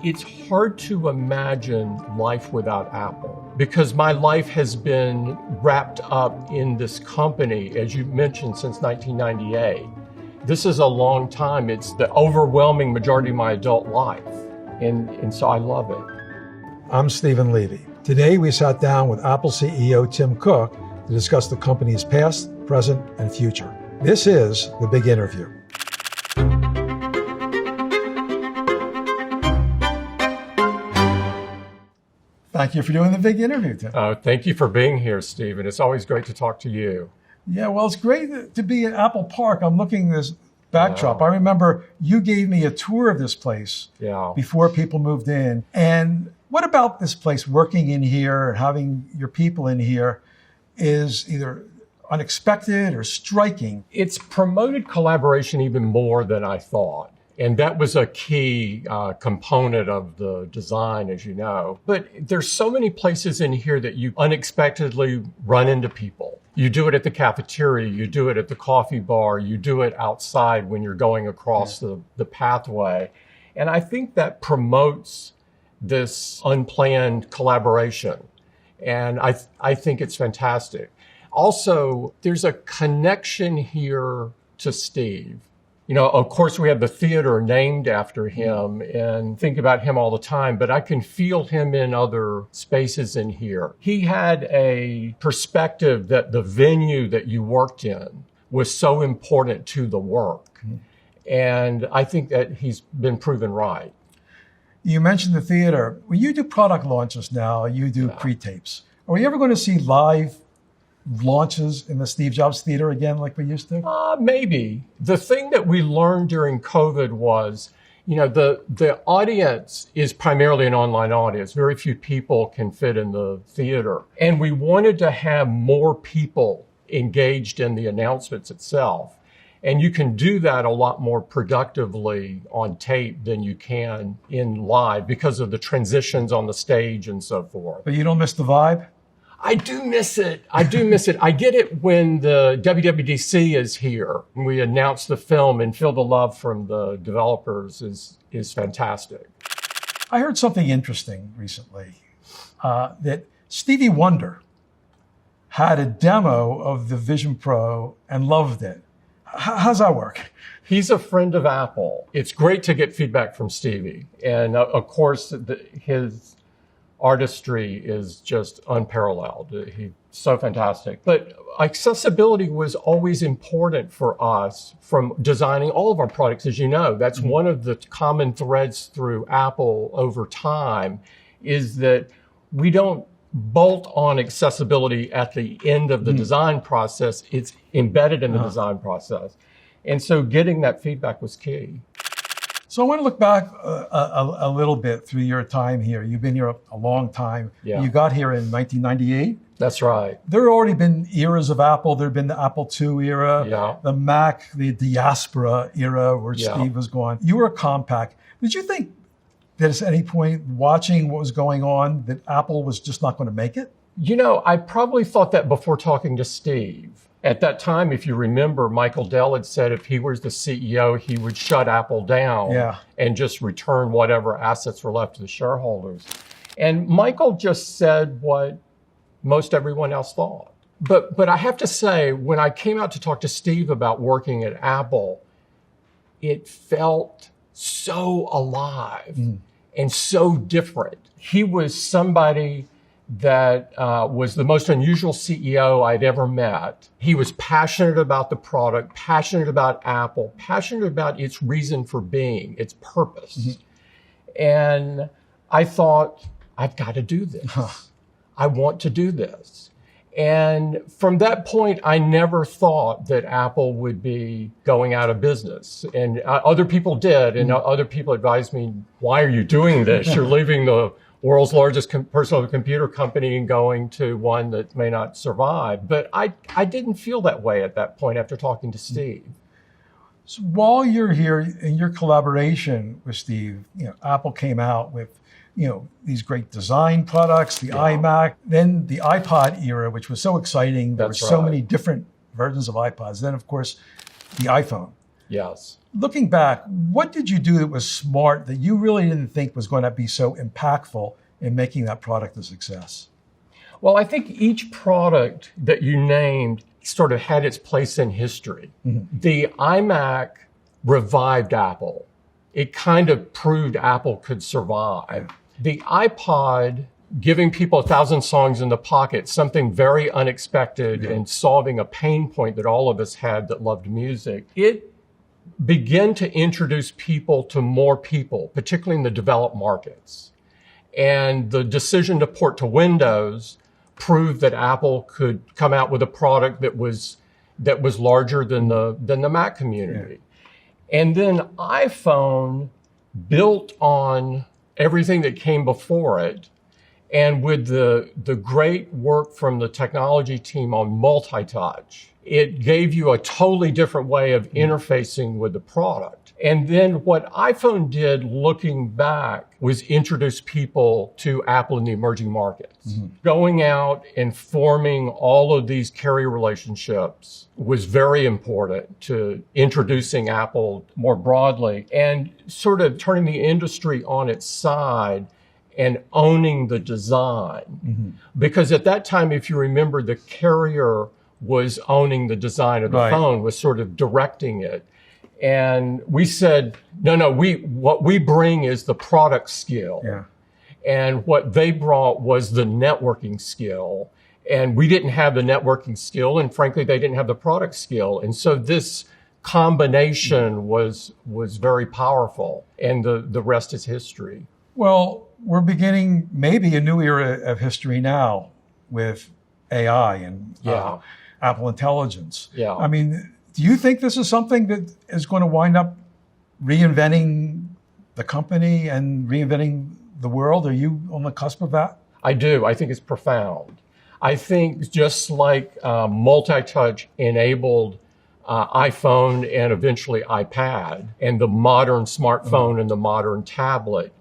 It's hard to imagine life without Apple because my life has been wrapped up in this company, as you mentioned, since 1998. This is a long time. It's the overwhelming majority of my adult life. And so I love it. I'm Stephen Levy. Today we sat down with Apple CEO Tim Cook to discuss the company's past, present, and future. This is The Big Interview. Thank you for doing The Big Interview, Tim. Thank you for being here, Stephen. It's always great to talk to you. Yeah, well, it's great to be at Apple Park. I'm looking at this backdrop. I remember you gave me a tour of this place before people moved in. And what about this place, working in here and having your people in here, is either unexpected or striking? It's promoted collaboration even more than I thought. And that was a key component of the design, as you know. But there's so many places in here that you unexpectedly run into people. You do it at the cafeteria, you do it at the coffee bar, you do it outside when you're going across the pathway. And I think that promotes this unplanned collaboration. And I think it's fantastic. Also, there's a connection here to Steve. You know, of course, we have the theater named after him and think about him all the time, but I can feel him in other spaces in here. He had a perspective that the venue that you worked in was so important to the work. And I think that he's been proven right. You mentioned the theater. When you do product launches now, you do pre-tapes. Are we ever going to see live launches in the Steve Jobs Theater again like we used to? Maybe. The thing that we learned during COVID was, you know, the audience is primarily an online audience. Very few people can fit in the theater. And we wanted to have more people engaged in the announcements itself. And you can do that a lot more productively on tape than you can in live because of the transitions on the stage and so forth. But you don't miss the vibe? I do miss it. I get it when the WWDC is here. We announce the film and feel the love from the developers is fantastic. I heard something interesting recently, that Stevie Wonder had a demo of the Vision Pro and loved it. How's that work? He's a friend of Apple. It's great to get feedback from Stevie. And of course, his artistry is just unparalleled. He's so fantastic. But accessibility was always important for us from designing all of our products. As you know, that's one of the common threads through Apple over time is that we don't bolt on accessibility at the end of the design process. It's embedded in the design process. And so getting that feedback was key. So I want to look back a little bit through your time here. You've been here a long time. Yeah. You got here in 1998. That's right. There had already been eras of Apple. There had been the Apple II era, the Mac, the diaspora era where Steve was gone. You were a compact. Did you think that at any point, watching what was going on, that Apple was just not going to make it? You know, I probably thought that before talking to Steve. At that time, if you remember, Michael Dell had said if he was the CEO, he would shut Apple down and just return whatever assets were left to the shareholders. And Michael just said what most everyone else thought. But I have to say, when I came out to talk to Steve about working at Apple, it felt so alive and so different. He was somebody that was the most unusual CEO I'd ever met. He was passionate about the product, passionate about Apple, passionate about its reason for being, its purpose. And I thought, I've got to do this. I want to do this. And from that point, I never thought that Apple would be going out of business. And other people did, and other people advised me, why are you doing this? You're leaving the world's largest personal computer company and going to one that may not survive. But I didn't feel that way at that point after talking to Steve. So while you're here in your collaboration with Steve, Apple came out with these great design products, the iMac, then the iPod era, which was so exciting. There were so many different versions of iPods. Then, of course, the iPhone. Yes. Looking back, what did you do that was smart that you really didn't think was going to be so impactful in making that product a success? Well, I think each product that you named sort of had its place in history. Mm-hmm. The iMac revived Apple. It kind of proved Apple could survive. The iPod, giving people 1,000 songs in the pocket, something very unexpected and solving a pain point that all of us had that loved music. It began to introduce people to more people, particularly in the developed markets. And the decision to port to Windows proved that Apple could come out with a product that was larger than the Mac community. Yeah. And then iPhone built on everything that came before it. And with the great work from the technology team on multi-touch, it gave you a totally different way of interfacing with the product. And then what iPhone did, looking back, was introduce people to Apple in the emerging markets. Mm-hmm. Going out and forming all of these carrier relationships was very important to introducing Apple more broadly and sort of turning the industry on its side and owning the design. Mm-hmm. Because at that time, if you remember, the carrier was owning the design of the phone, was sort of directing it. And we said, no, what we bring is the product skill. Yeah. And what they brought was the networking skill. And we didn't have the networking skill. And frankly, they didn't have the product skill. And so this combination was very powerful. And the rest is history. Well, we're beginning maybe a new era of history now with AI and Apple Intelligence. Yeah. I mean, do you think this is something that is going to wind up reinventing the company and reinventing the world? Are you on the cusp of that? I do. I think it's profound. I think just like multi-touch enabled iPhone and eventually iPad and the modern smartphone and the modern tablet,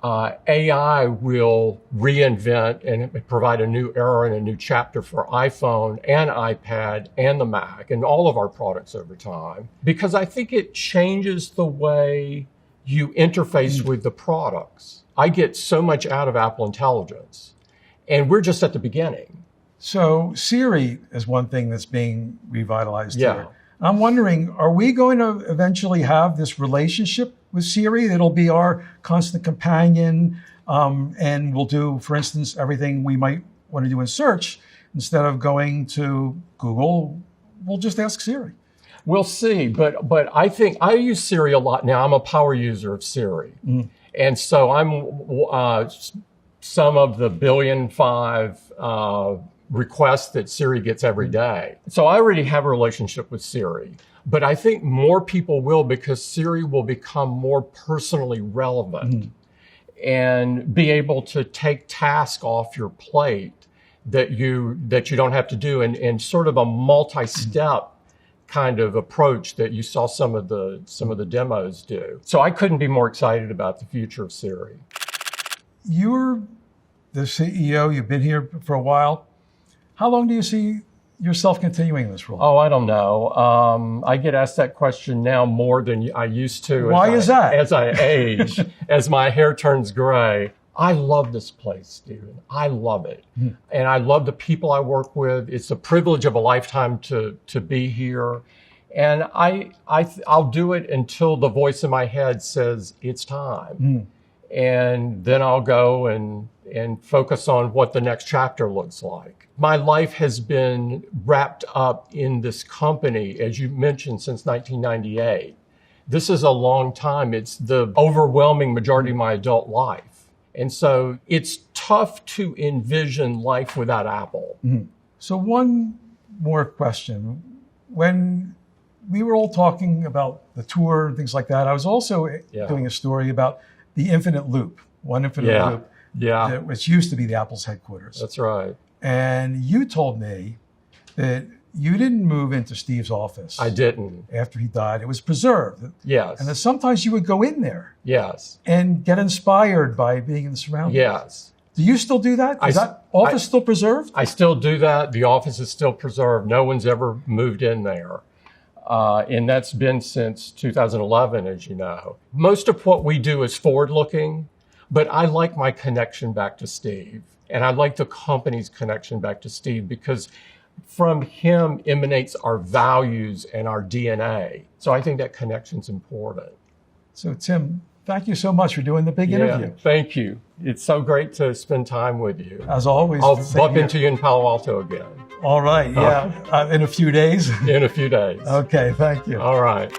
AI will reinvent and provide a new era and a new chapter for iPhone and iPad and the Mac and all of our products over time, because I think it changes the way you interface with the products. I get so much out of Apple Intelligence, and we're just at the beginning. So Siri is one thing that's being revitalized here. I'm wondering, are we going to eventually have this relationship with Siri that'll be our constant companion, and we'll do, for instance, everything we might want to do in search? Instead of going to Google, we'll just ask Siri. We'll see, but I think I use Siri a lot now. I'm a power user of Siri. Mm. And so I'm some of the 1.5 billion requests that Siri gets every day. So I already have a relationship with Siri, but I think more people will, because Siri will become more personally relevant and be able to take tasks off your plate that you don't have to do, and sort of a multi-step kind of approach that you saw some of the demos do. So I couldn't be more excited about the future of Siri. You're the CEO, you've been here for a while. How long do you see yourself continuing this role? Oh, I don't know. I get asked that question now more than I used to. Why is that? As I age, as my hair turns gray. I love this place, Stephen. I love it. And I love the people I work with. It's a privilege of a lifetime to be here. And I'll do it until the voice in my head says it's time. And then I'll go and focus on what the next chapter looks like. My life has been wrapped up in this company, as you mentioned, since 1998. This is a long time. It's the overwhelming majority of my adult life. And so it's tough to envision life without Apple. So one more question. When we were all talking about the tour and things like that, I was also doing a story about the infinite loop, one infinite loop. Yeah. Which used to be the Apple's headquarters. That's right. And you told me that you didn't move into Steve's office. I didn't. After he died. It was preserved. Yes. And that sometimes you would go in there. Yes. And get inspired by being in the surroundings. Yes. Do you still do that? Is that office still preserved? I still do that. The office is still preserved. No one's ever moved in there. And that's been since 2011, as you know. Most of what we do is forward-looking, but I like my connection back to Steve. And I like the company's connection back to Steve because from him emanates our values and our DNA. So I think that connection's important. So Tim, thank you so much for doing the big interview. Thank you. It's so great to spend time with you. As always. I'll bump into you in Palo Alto again. All right. Yeah. In a few days. In a few days. Okay. Thank you. All right.